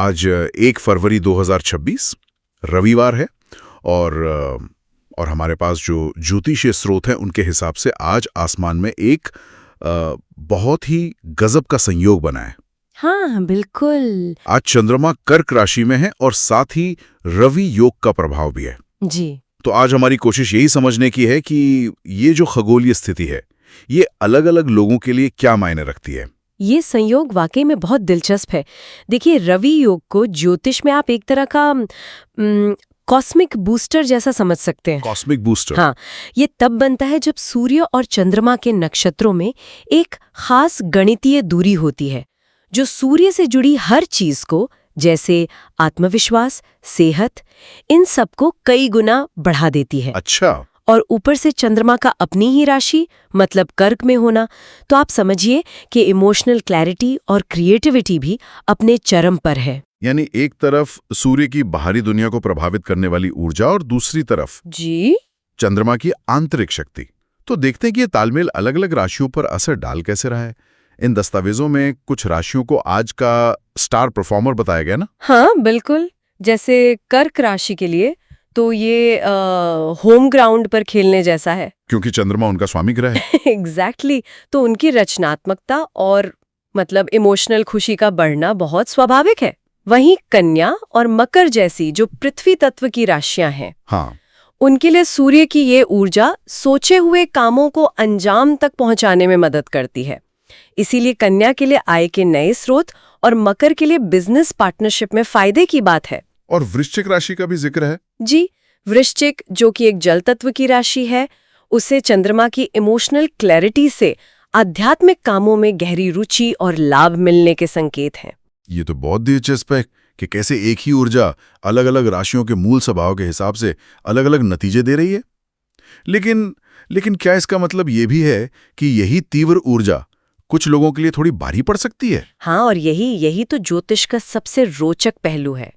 आज 1 फरवरी 2026 रविवार है और हमारे पास जो ज्योतिषीय स्रोत हैं उनके हिसाब से आज आसमान में एक बहुत ही गजब का संयोग बना है। हाँ बिल्कुल। आज चंद्रमा कर्क राशि में है और साथ ही रवि योग का प्रभाव भी है जी। तो आज हमारी कोशिश यही समझने की है कि ये जो खगोलीय स्थिति है ये अलग अलग लोगों के लिए क्या मायने रखती है। ये संयोग वाकई में बहुत दिलचस्प है। देखिए, रवि योग को ज्योतिष में आप एक तरह का कॉस्मिक बूस्टर जैसा समझ सकते हैं। Cosmic booster? हाँ, ये तब बनता है जब सूर्य और चंद्रमा के नक्षत्रों में एक खास गणितीय दूरी होती है जो सूर्य से जुड़ी हर चीज को, जैसे आत्मविश्वास, सेहत, इन सबको कई गुना बढ़ा देती है। अच्छा। और ऊपर से चंद्रमा का अपनी ही राशि मतलब कर्क में होना, तो आप समझिए कि इमोशनल क्लैरिटी और क्रिएटिविटी भी अपने चरम पर है। यानी एक तरफ सूर्य की बाहरी दुनिया को प्रभावित करने वाली ऊर्जा और दूसरी तरफ जी चंद्रमा की आंतरिक शक्ति। तो देखते हैं कि ये तालमेल अलग अलग राशियों पर असर डाल कैसे रहा है। इन दस्तावेजों में कुछ राशियों को आज का स्टार परफॉर्मर बताया गया ना? हाँ बिल्कुल। जैसे कर्क राशि के लिए तो ये होम ग्राउंड पर खेलने जैसा है क्योंकि चंद्रमा उनका स्वामी ग्रह है। एग्जैक्टली। तो उनकी रचनात्मकता और मतलब इमोशनल खुशी का बढ़ना बहुत स्वाभाविक है। वहीं कन्या और मकर जैसी जो पृथ्वी तत्व की राशियां हैं, हाँ, उनके लिए सूर्य की ये ऊर्जा सोचे हुए कामों को अंजाम तक पहुंचाने में मदद करती है। इसीलिए कन्या के लिए आय के नए स्रोत और मकर के लिए बिजनेस पार्टनरशिप में फायदे की बात है। और वृश्चिक राशि का भी जिक्र है। जी, वृश्चिक जो कि एक जल तत्व की राशि है, उसे चंद्रमा की इमोशनल क्लैरिटी से आध्यात्मिक कामों में गहरी रुचि और लाभ मिलने के संकेत हैं। ये तो बहुत दिलचस्प है कि कैसे एक ही ऊर्जा अलग अलग राशियों के मूल स्वभाव के हिसाब से अलग अलग नतीजे दे रही है। लेकिन क्या इसका मतलब ये भी है कि यही तीव्र ऊर्जा कुछ लोगों के लिए थोड़ी भारी पड़ सकती है? हाँ, और यही तो ज्योतिष का सबसे रोचक पहलू है।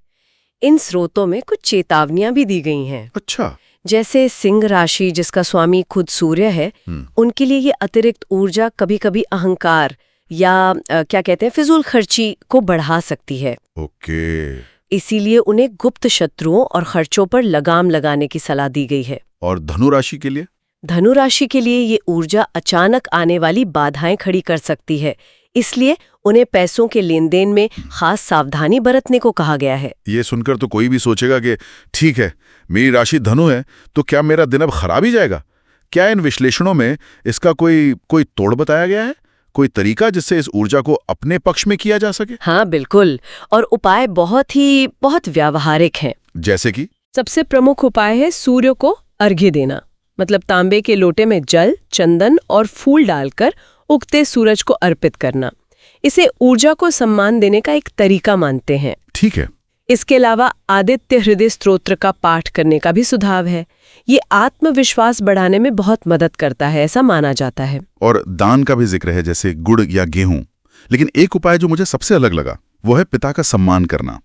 इन स्रोतों में कुछ चेतावनियां भी दी गई हैं। अच्छा। जैसे सिंह राशि जिसका स्वामी खुद सूर्य है, उनके लिए ये अतिरिक्त ऊर्जा कभी-कभी अहंकार या क्या कहते हैं फिजूल खर्ची को बढ़ा सकती है। ओके। इसीलिए उन्हें गुप्त शत्रुओं और खर्चों पर लगाम लगाने की सलाह दी गई है। और धनु राशि के लिए? धनु राशि के लिए ये ऊर्जा अचानक आने वाली बाधाएं खड़ी कर सकती है, इसलिए उन्हें पैसों के लेन देन में खास सावधानी बरतने को कहा गया है। ये सुनकर तो कोई भी सोचेगा कि ठीक है, मेरी राशि धनु है तो क्या मेरा दिन अब खराब ही जाएगा? क्या इन विश्लेषणों में इसका कोई तोड़ बताया गया है? कोई तरीका जिससे इस ऊर्जा को अपने पक्ष में किया जा सके? हाँ बिल्कुल, और उपाय बहुत व्यावहारिक हैं। जैसे कि? सबसे प्रमुख उपाय है सूर्य को अर्घ्य देना, मतलब तांबे के लोटे में जल, चंदन और फूल डालकर उगते सूरज को अर्पित करना। इसे ऊर्जा को सम्मान देने का एक तरीका मानते हैं। ठीक है। इसके अलावा आदित्य हृदय स्तोत्र का पाठ करने का भी सुझाव है। ये आत्मविश्वास बढ़ाने में बहुत मदद करता है, ऐसा माना जाता है। और दान का भी जिक्र है, जैसे गुड़ या गेहूं। लेकिन एक उपाय जो मुझे सबसे अलग लगा वो है पिता का सम्मान करना।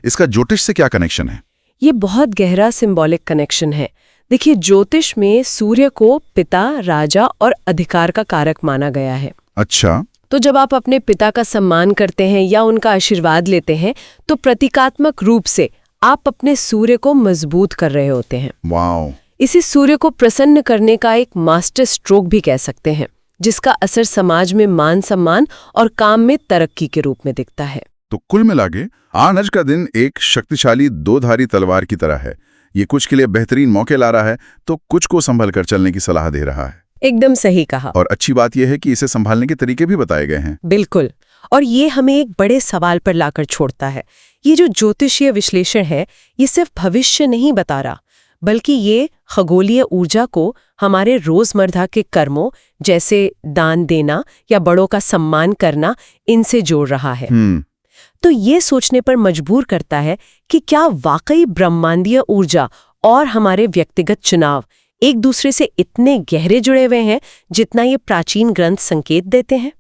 इसका ज्योतिष से क्या कनेक्शन है? ये बहुत गहरा सिंबॉलिक कनेक्शन है। देखिए, ज्योतिष में सूर्य को पिता, राजा और अधिकार का कारक माना गया है। अच्छा। तो जब आप अपने पिता का सम्मान करते हैं या उनका आशीर्वाद लेते हैं तो प्रतीकात्मक रूप से आप अपने सूर्य को मजबूत कर रहे होते हैं। वाओ। इसी सूर्य को प्रसन्न करने का एक मास्टर स्ट्रोक भी कह सकते हैं, जिसका असर समाज में मान सम्मान और काम में तरक्की के रूप में दिखता है। तो कुल मिला के आज का दिन एक शक्तिशाली दो-धारी तलवार की तरह है। ये कुछ के लिए बेहतरीन मौके ला रहा है तो कुछ को संभल कर चलने की सलाह दे रहा है। एकदम सही कहा। और अच्छी बात यह है कि इसे संभालने के तरीके भी बताए गए हैं। बिल्कुल। और ये हमें एक बड़े सवाल पर लाकर छोड़ता है। ये जो ज्योतिषीय विश्लेषण है, ये सिर्फ भविष्य नहीं बता रहा, बल्कि ये खगोलीय ऊर्जा को हमारे रोजमर्रा के कर्मों जैसे दान देना या बड़ों का सम्मान करना, इनसे जोड़ रहा है। तो ये सोचने पर मजबूर करता है कि क्या वाकई ब्रह्मांडीय ऊर्जा और हमारे व्यक्तिगत चुनाव एक दूसरे से इतने गहरे जुड़े हुए हैं जितना ये प्राचीन ग्रंथ संकेत देते हैं।